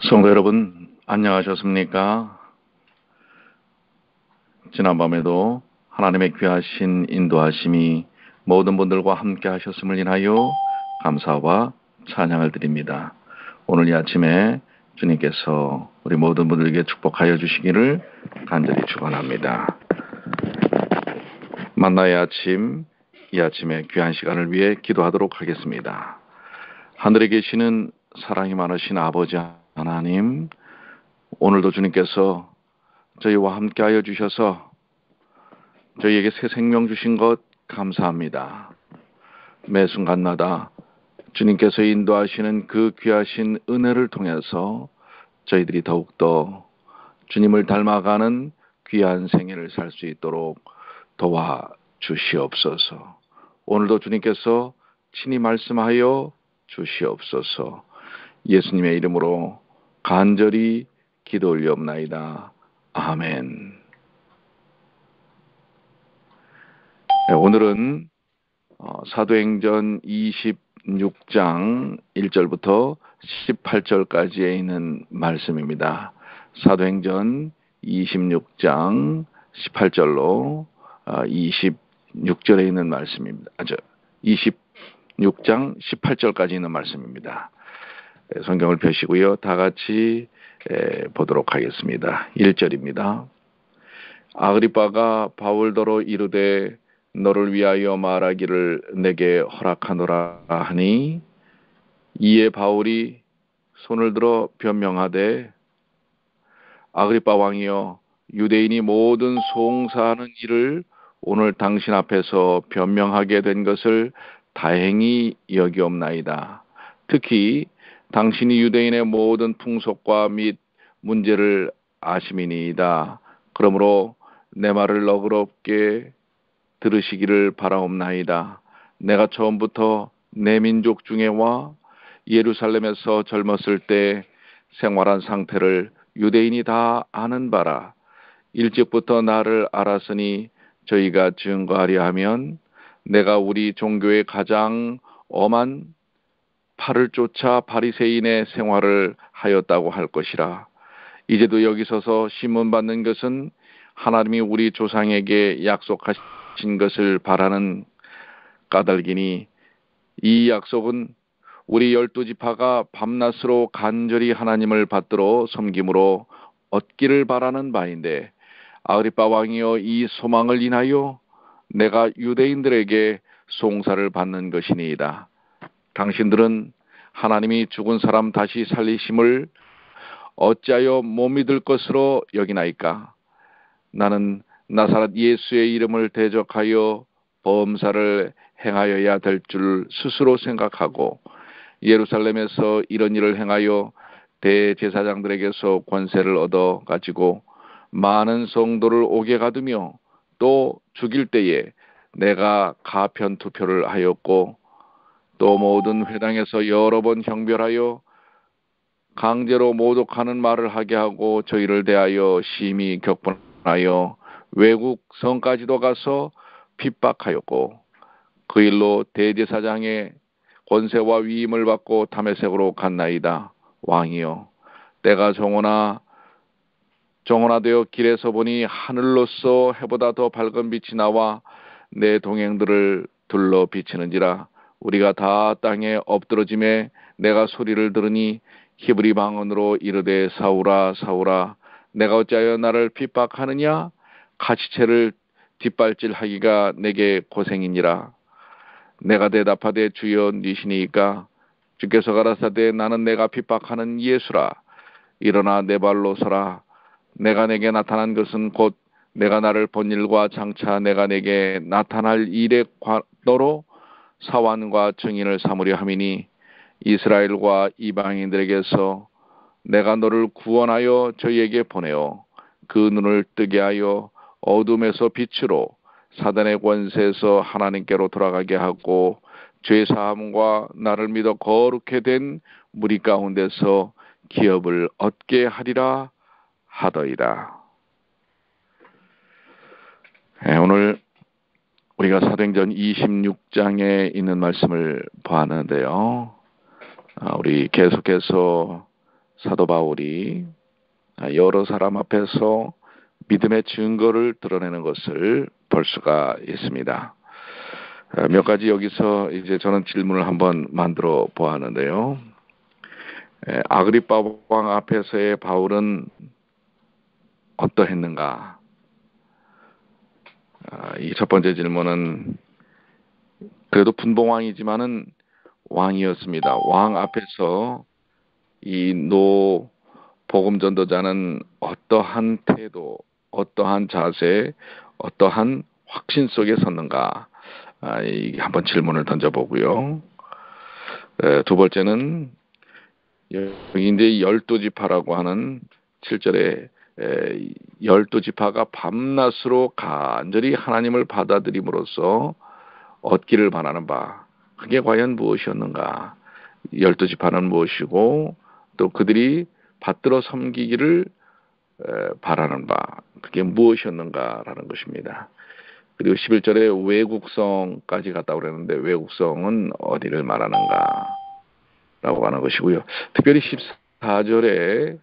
성도 여러분, 안녕하셨습니까? 지난밤에도 하나님의 귀하신 인도하심이 모든 분들과 함께 하셨음을 인하여 감사와 찬양을 드립니다. 오늘 이 아침에 주님께서 우리 모든 분들에게 축복하여 주시기를 간절히 축원합니다. 만나의 아침, 이 아침에 귀한 시간을 위해 기도하도록 하겠습니다. 하늘에 계시는 사랑이 많으신 아버지 하나님, 오늘도 주님께서 저희와 함께하여 주셔서 저희에게 새 생명 주신 것 감사합니다. 매 순간마다 주님께서 인도하시는 그 귀하신 은혜를 통해서 저희들이 더욱더 주님을 닮아가는 귀한 생애를 살 수 있도록 도와주시옵소서. 오늘도 주님께서 친히 말씀하여 주시옵소서. 예수님의 이름으로 간절히 기도 올리옵나이다. 아멘. 오늘은 사도행전 26장 1절부터 18절까지에 있는 말씀입니다. 사도행전 26장 18절로 26절에 있는 말씀입니다. 26장 18절까지 있는 말씀입니다. 성경을 펴시고요. 다 같이 보도록 하겠습니다. 1절입니다. 아그리빠가 바울더러 이르되 너를 위하여 말하기를 내게 허락하노라 하니, 이에 바울이 손을 들어 변명하되, 아그리빠 왕이여, 유대인이 모든 송사하는 일을 오늘 당신 앞에서 변명하게 된 것을 다행히 여기옵나이다. 특히 당신이 유대인의 모든 풍속과 및 문제를 아심이니이다. 그러므로 내 말을 너그럽게 들으시기를 바라옵나이다. 내가 처음부터 내 민족 중에와 예루살렘에서 젊었을 때 생활한 상태를 유대인이 다 아는 바라. 일찍부터 나를 알았으니 저희가 증거하려 하면 내가 우리 종교의 가장 엄한 팔을 쫓아 바리새인의 생활을 하였다고 할 것이라. 이제도 여기 서서 심문받는 것은 하나님이 우리 조상에게 약속하신 것을 바라는 까닭이니, 이 약속은 우리 12지파가 밤낮으로 간절히 하나님을 받들어 섬김으로 얻기를 바라는 바인데, 아그리빠 왕이여, 이 소망을 인하여 내가 유대인들에게 송사를 받는 것이니이다. 당신들은 하나님이 죽은 사람 다시 살리심을 어찌하여 못 믿을 것으로 여기나이까? 나는 나사렛 예수의 이름을 대적하여 범사를 행하여야 될 줄 스스로 생각하고, 예루살렘에서 이런 일을 행하여 대제사장들에게서 권세를 얻어 가지고 많은 성도를 옥에 가두며 또 죽일 때에 내가 가편 투표를 하였고, 또 모든 회당에서 여러 번 형별하여 강제로 모독하는 말을 하게 하고 저희를 대하여 심히 격분하여 외국 성까지도 가서 핍박하였고, 그 일로 대제사장의 권세와 위임을 받고 다메섹으로 갔나이다. 왕이여, 때가 정오나되어 길에서 보니 하늘로서 해보다 더 밝은 빛이 나와 내 동행들을 둘러 비치는지라. 우리가 다 땅에 엎드러짐에 내가 소리를 들으니 히브리 방언으로 이르되, 사울아 사울아, 내가 어찌하여 나를 핍박하느냐? 가시체를 뒷발질하기가 내게 고생이니라. 내가 대답하되, 주여 니시니이까? 주께서 가라사대, 나는 내가 핍박하는 예수라. 일어나 내 발로 서라. 내가 내게 나타난 것은 곧 내가 나를 본 일과 장차 내가 내게 나타날 일에 너로 사완과 증인을 삼으려 함이니, 이스라엘과 이방인들에게서 내가 너를 구원하여 저희에게 보내어 그 눈을 뜨게 하여 어둠에서 빛으로, 사단의 권세에서 하나님께로 돌아가게 하고, 죄사함과 나를 믿어 거룩해 된 무리 가운데서 기업을 얻게 하리라 하더이다. 오늘 우리가 사도행전 26장에 있는 말씀을 보았는데요. 우리 계속해서 사도 바울이 여러 사람 앞에서 믿음의 증거를 드러내는 것을 볼 수가 있습니다. 몇 가지 여기서 이제 저는 질문을 한번 만들어 보았는데요. 아그리빠 왕 앞에서의 바울은 어떠했는가? 이 첫 번째 질문은 그래도 분봉왕이지만은 왕이었습니다. 왕 앞에서 이 노 복음 전도자는 어떠한 태도, 어떠한 자세, 어떠한 확신 속에 섰는가? 이게 한번 질문을 던져보고요. 두 번째는 여기 이제 12지파라고 하는 7절에 12지파가 밤낮으로 간절히 하나님을 받아들임으로써 얻기를 바라는 바, 그게 과연 무엇이었는가? 12지파는 무엇이고 또 그들이 받들어 섬기기를 바라는 바, 그게 무엇이었는가라는 것입니다. 그리고 11절에 외국성까지 갔다고 그랬는데 외국성은 어디를 말하는가 라고 하는 것이고요. 특별히 14절에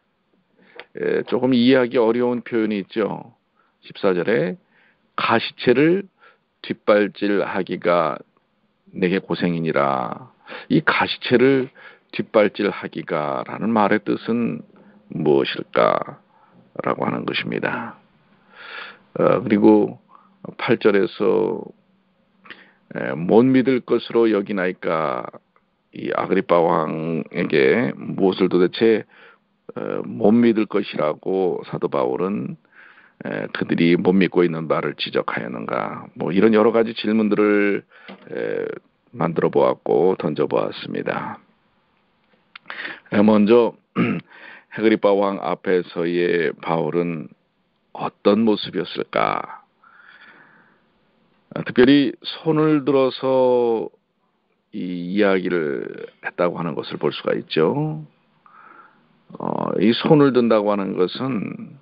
조금 이해하기 어려운 표현이 있죠. 14절에 가시체를 뒷발질하기가 내게 고생이니라. 이 가시체를 뒷발질하기가 라는 말의 뜻은 무엇일까 라고 하는 것입니다. 그리고 8절에서 못 믿을 것으로 여기나이까, 이 아그리빠 왕에게 무엇을 도대체 못 믿을 것이라고 사도 바울은 그들이 못 믿고 있는 바를 지적하였는가, 뭐 이런 여러 가지 질문들을 만들어 보았고 던져 보았습니다. 먼저 아그리빠 왕 앞에서의 바울은 어떤 모습이었을까? 특별히 손을 들어서 이 이야기를 했다고 하는 것을 볼 수가 있죠. 이 손을 든다고 하는 것은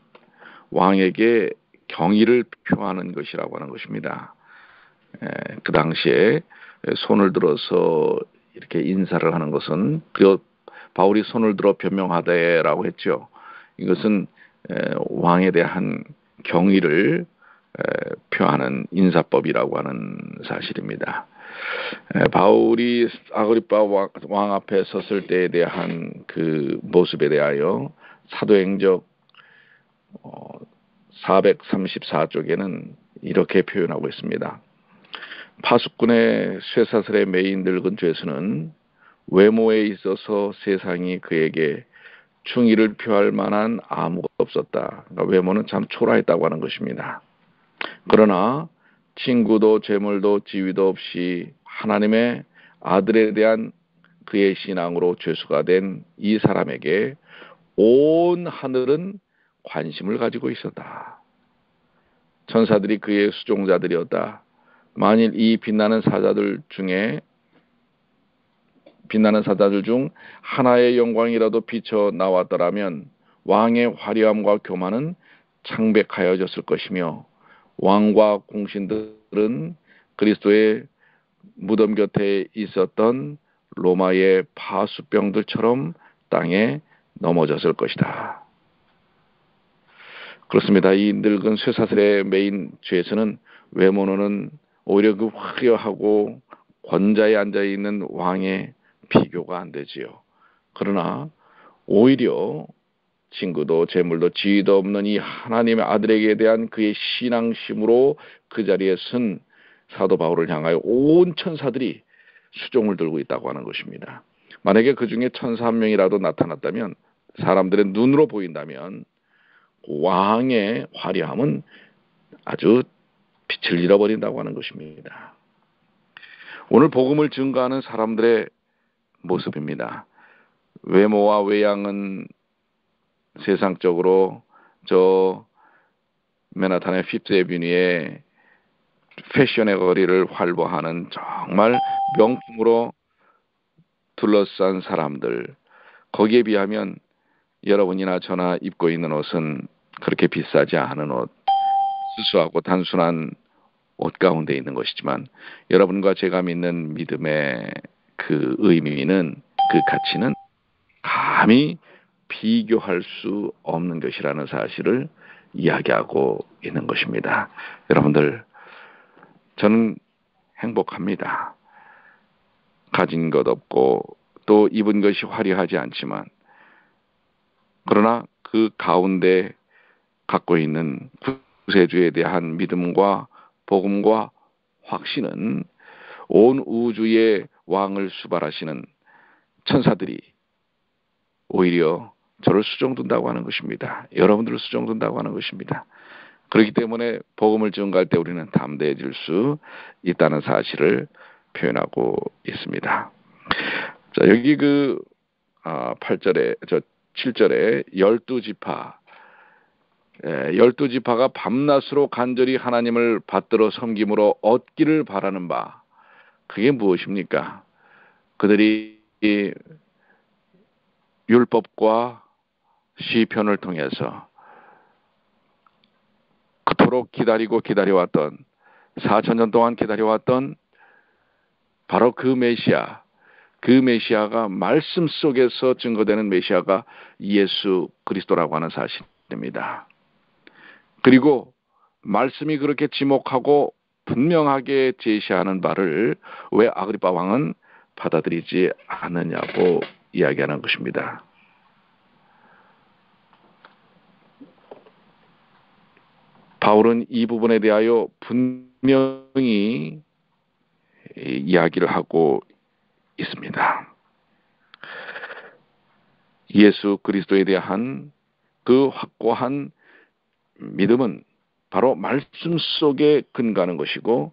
왕에게 경의를 표하는 것이라고 하는 것입니다. 그 당시에 손을 들어서 이렇게 인사를 하는 것은, 그리고 바울이 손을 들어 변명하되라고 했죠. 이것은 왕에 대한 경의를 표하는 인사법이라고 하는 사실입니다. 바울이 아그리빠 왕 앞에 섰을 때에 대한 그 모습에 대하여 사도행적 434쪽에는 이렇게 표현하고 있습니다. 파수꾼의 쇠사슬에 매인 늙은 죄수는 외모에 있어서 세상이 그에게 충의를 표할 만한 아무것도 없었다. 그러니까 외모는 참 초라했다고 하는 것입니다. 그러나 친구도 재물도 지위도 없이 하나님의 아들에 대한 그의 신앙으로 죄수가 된 이 사람에게 온 하늘은 관심을 가지고 있었다. 천사들이 그의 수종자들이었다. 만일 이 빛나는 사자들 중 하나의 영광이라도 비쳐 나왔더라면 왕의 화려함과 교만은 창백하여졌을 것이며 왕과 공신들은 그리스도의 무덤 곁에 있었던 로마의 파수병들처럼 땅에 넘어졌을 것이다. 그렇습니다. 이 늙은 쇠사슬에 매인 죄수는 외모로는 오히려 그 화려하고 권좌에 앉아있는 왕의 비교가 안 되지요. 그러나 오히려 친구도 재물도 지위도 없는 이 하나님의 아들에게 대한 그의 신앙심으로 그 자리에 선 사도 바울을 향하여 온 천사들이 수종을 들고 있다고 하는 것입니다. 만약에 그 중에 천사 한 명이라도 나타났다면, 사람들의 눈으로 보인다면 왕의 화려함은 아주 빛을 잃어버린다고 하는 것입니다. 오늘 복음을 증거하는 사람들의 모습입니다. 외모와 외양은 세상적으로 저 맨하탄의 피프스 애비뉴의 패션의 거리를 활보하는 정말 명품으로 둘러싼 사람들, 거기에 비하면 여러분이나 저나 입고 있는 옷은 그렇게 비싸지 않은 옷, 수수하고 단순한 옷 가운데 있는 것이지만, 여러분과 제가 믿는 믿음의 그 의미는, 그 가치는 감히 비교할 수 없는 것이라는 사실을 이야기하고 있는 것입니다. 여러분들, 저는 행복합니다. 가진 것 없고 또 입은 것이 화려하지 않지만, 그러나 그 가운데 갖고 있는 구세주에 대한 믿음과 복음과 확신은 온 우주의 왕을 수발하시는 천사들이 오히려 저를 수종든다고 하는 것입니다. 여러분들을 수종든다고 하는 것입니다. 그렇기 때문에 복음을 전가할 때 우리는 담대해질 수 있다는 사실을 표현하고 있습니다. 자, 여기 7절에 12지파, 12지파가 밤낮으로 간절히 하나님을 받들어 섬김으로 얻기를 바라는 바, 그게 무엇입니까? 그들이 율법과 시편을 통해서 그토록 기다려왔던, 4,000년 동안 기다려왔던 바로 그 메시아가 말씀 속에서 증거되는 메시아가 예수 그리스도라고 하는 사실입니다. 그리고 말씀이 그렇게 지목하고 분명하게 제시하는 바를 왜 아그리파 왕은 받아들이지 않느냐고 이야기하는 것입니다. 바울은 이 부분에 대하여 분명히 이야기를 하고 있습니다. 예수 그리스도에 대한 그 확고한 믿음은 바로 말씀 속에 근거하는 것이고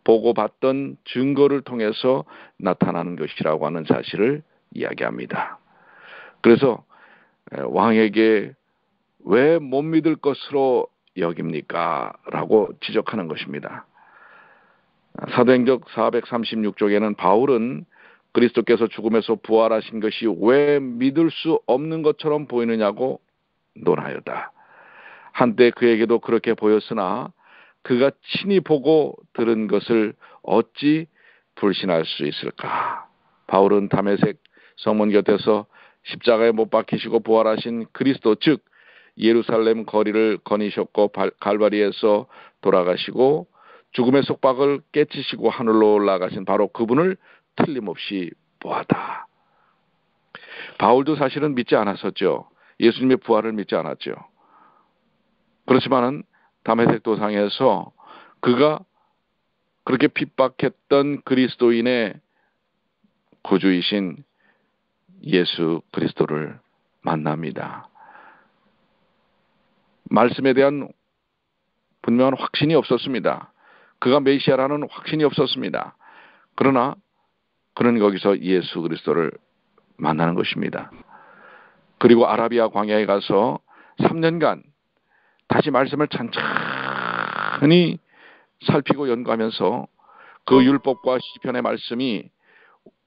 보고받던 증거를 통해서 나타나는 것이라고 하는 사실을 이야기합니다. 그래서 왕에게 왜 못 믿을 것으로 여깁니까? 라고 지적하는 것입니다. 사도행전 436쪽에는 바울은 그리스도께서 죽음에서 부활하신 것이 왜 믿을 수 없는 것처럼 보이느냐고 논하였다. 한때 그에게도 그렇게 보였으나 그가 친히 보고 들은 것을 어찌 불신할 수 있을까? 바울은 다메섹 성문 곁에서 십자가에 못 박히시고 부활하신 그리스도, 즉 예루살렘 거리를 거니셨고 갈바리에서 돌아가시고 죽음의 속박을 깨치시고 하늘로 올라가신 바로 그분을 틀림없이 보았다. 바울도 사실은 믿지 않았었죠. 예수님의 부활을 믿지 않았죠. 그렇지만은 다메섹 도상에서 그가 그렇게 핍박했던 그리스도인의 구주이신 예수 그리스도를 만납니다. 말씀에 대한 분명한 확신이 없었습니다. 그가 메시아라는 확신이 없었습니다. 그러나 그는 거기서 예수 그리스도를 만나는 것입니다. 그리고 아라비아 광야에 가서 3년간 다시 말씀을 찬찬히 살피고 연구하면서 그 율법과 시편의 말씀이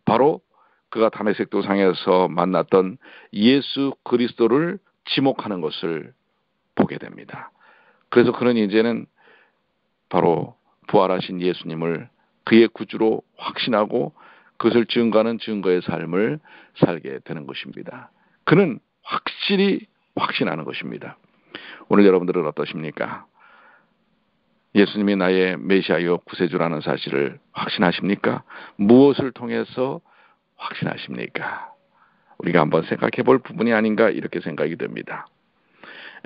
바로 그가 다메섹 도상에서 만났던 예수 그리스도를 지목하는 것을 보게 됩니다. 그래서 그는 이제는 바로 부활하신 예수님을 그의 구주로 확신하고 그것을 증거하는 증거의 삶을 살게 되는 것입니다. 그는 확실히 확신하는 것입니다. 오늘 여러분들은 어떠십니까? 예수님이 나의 메시아요 구세주라는 사실을 확신하십니까? 무엇을 통해서 확신하십니까? 우리가 한번 생각해 볼 부분이 아닌가 이렇게 생각이 됩니다.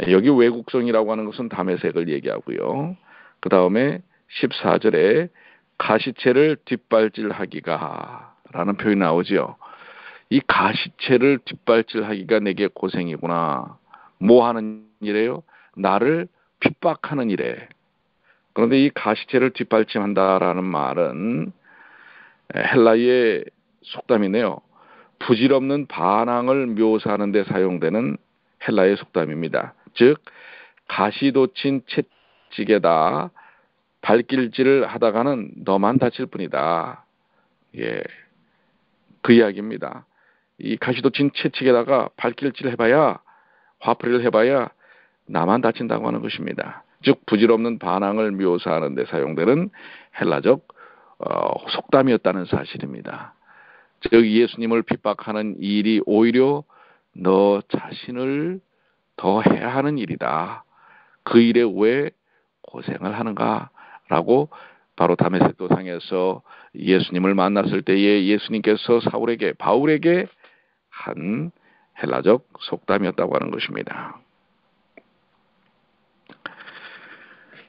여기 외국성이라고 하는 것은 다메섹을 얘기하고요. 그 다음에 14절에 가시체를 뒷발질하기가 라는 표현이 나오죠. 이 가시체를 뒷발질하기가 내게 고생이구나. 뭐 하는 일이에요? 나를 핍박하는 일에. 그런데 이 가시체를 뒷발질한다라는 말은 헬라의 속담이네요. 부질없는 반항을 묘사하는 데 사용되는 헬라의 속담입니다. 즉 가시돋친 채찍에다 발길질을 하다가는 너만 다칠 뿐이다. 예, 그 이야기입니다. 이 가시돋친 채찍에다가 발길질 해봐야, 화풀이를 해봐야 나만 다친다고 하는 것입니다. 즉 부질없는 반항을 묘사하는 데 사용되는 헬라적 속담이었다는 사실입니다. 즉 예수님을 핍박하는 일이 오히려 너 자신을 더 해야 하는 일이다. 그 일에 왜 고생을 하는가? 라고 바로 다메섹 도상에서 예수님을 만났을 때에 예수님께서 바울에게 한 헬라적 속담이었다고 하는 것입니다.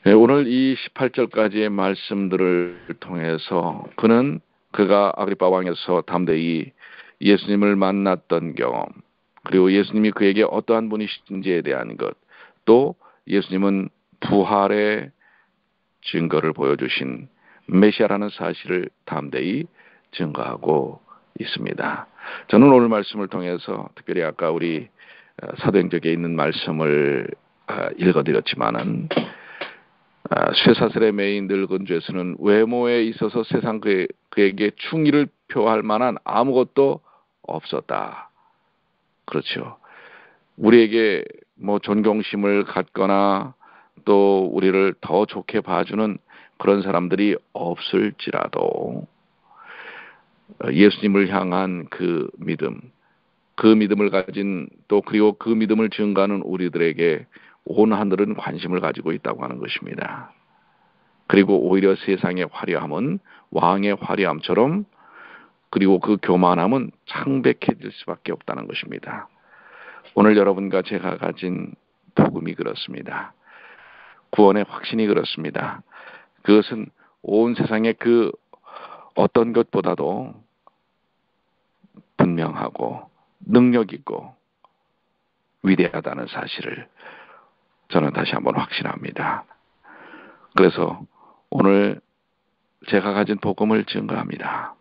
네, 오늘 이 18절까지의 말씀들을 통해서 그가 아그리파 왕에서 담대히 예수님을 만났던 경험, 그리고 예수님이 그에게 어떠한 분이신지에 대한 것, 또 예수님은 부활의 증거를 보여주신 메시아라는 사실을 담대히 증거하고 있습니다. 저는 오늘 말씀을 통해서 특별히 아까 우리 사도행전에 있는 말씀을 읽어드렸지만은 쇠사슬에 매인 늙은 죄수는 외모에 있어서 세상 그에게 충의를 표할 만한 아무것도 없었다. 그렇죠. 우리에게 존경심을 갖거나 또 우리를 더 좋게 봐주는 그런 사람들이 없을지라도 예수님을 향한 그 믿음을 가진 그리고 그 믿음을 증거하는 우리들에게 온 하늘은 관심을 가지고 있다고 하는 것입니다. 그리고 오히려 세상의 화려함은 왕의 화려함처럼, 그리고 그 교만함은 창백해질 수밖에 없다는 것입니다. 오늘 여러분과 제가 가진 복음이 그렇습니다. 구원의 확신이 그렇습니다. 그것은 온 세상의 그 어떤 것보다도 분명하고 능력 있고 위대하다는 사실을 저는 다시 한번 확신합니다. 그래서 오늘 제가 가진 복음을 증거합니다.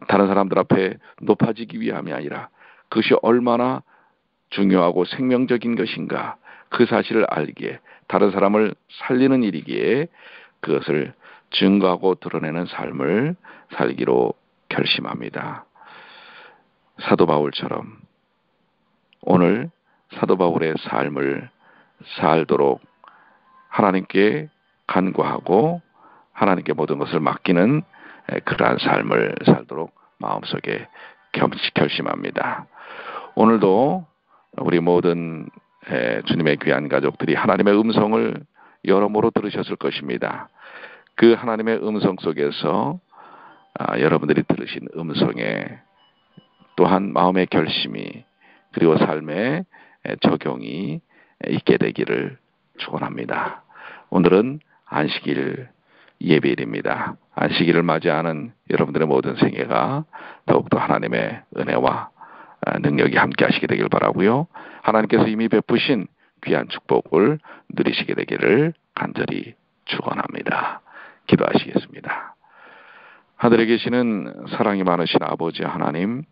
다른 사람들 앞에 높아지기 위함이 아니라 그것이 얼마나 중요하고 생명적인 것인가, 그 사실을 알기에, 다른 사람을 살리는 일이기에 그것을 증거하고 드러내는 삶을 살기로 결심합니다. 사도 바울처럼 오늘 사도 바울의 삶을 살도록 하나님께 간구하고 하나님께 모든 것을 맡기는 그러한 삶을 살도록 마음속에 결심합니다. 오늘도 우리 모든 주님의 귀한 가족들이 하나님의 음성을 여러모로 들으셨을 것입니다. 그 하나님의 음성 속에서 여러분들이 들으신 음성에 또한 마음의 결심이 그리고 삶의 적용이 있게 되기를 축원합니다. 오늘은 안식일 예배일입니다. 안식일을 맞이하는 여러분들의 모든 생애가 더욱더 하나님의 은혜와 능력이 함께 하시게 되길 바라고요. 하나님께서 이미 베푸신 귀한 축복을 누리시게 되기를 간절히 축원합니다. 기도하시겠습니다. 하늘에 계시는 사랑이 많으신 아버지 하나님,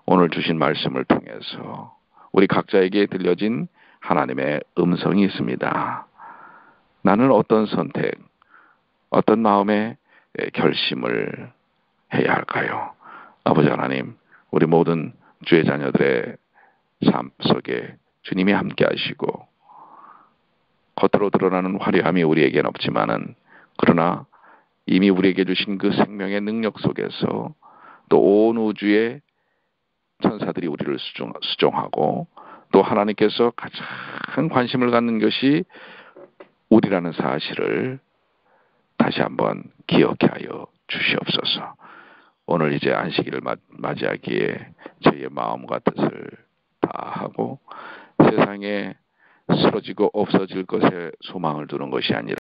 오늘 주신 말씀을 통해서 우리 각자에게 들려진 하나님의 음성이 있습니다. 나는 어떤 선택, 어떤 마음의 결심을 해야 할까요? 아버지 하나님, 우리 모든 주의 자녀들의 삶 속에 주님이 함께 하시고, 겉으로 드러나는 화려함이 우리에겐 없지만은, 그러나 이미 우리에게 주신 그 생명의 능력 속에서 또 온 우주의 천사들이 우리를 수종하고, 또 하나님께서 가장 관심을 갖는 것이 우리라는 사실을 다시 한번 기억해 하여 주시옵소서. 오늘 이제 안식일을 맞이하기에 저희의 마음과 뜻을 다하고 세상에 쓰러지고 없어질 것에 소망을 두는 것이 아니라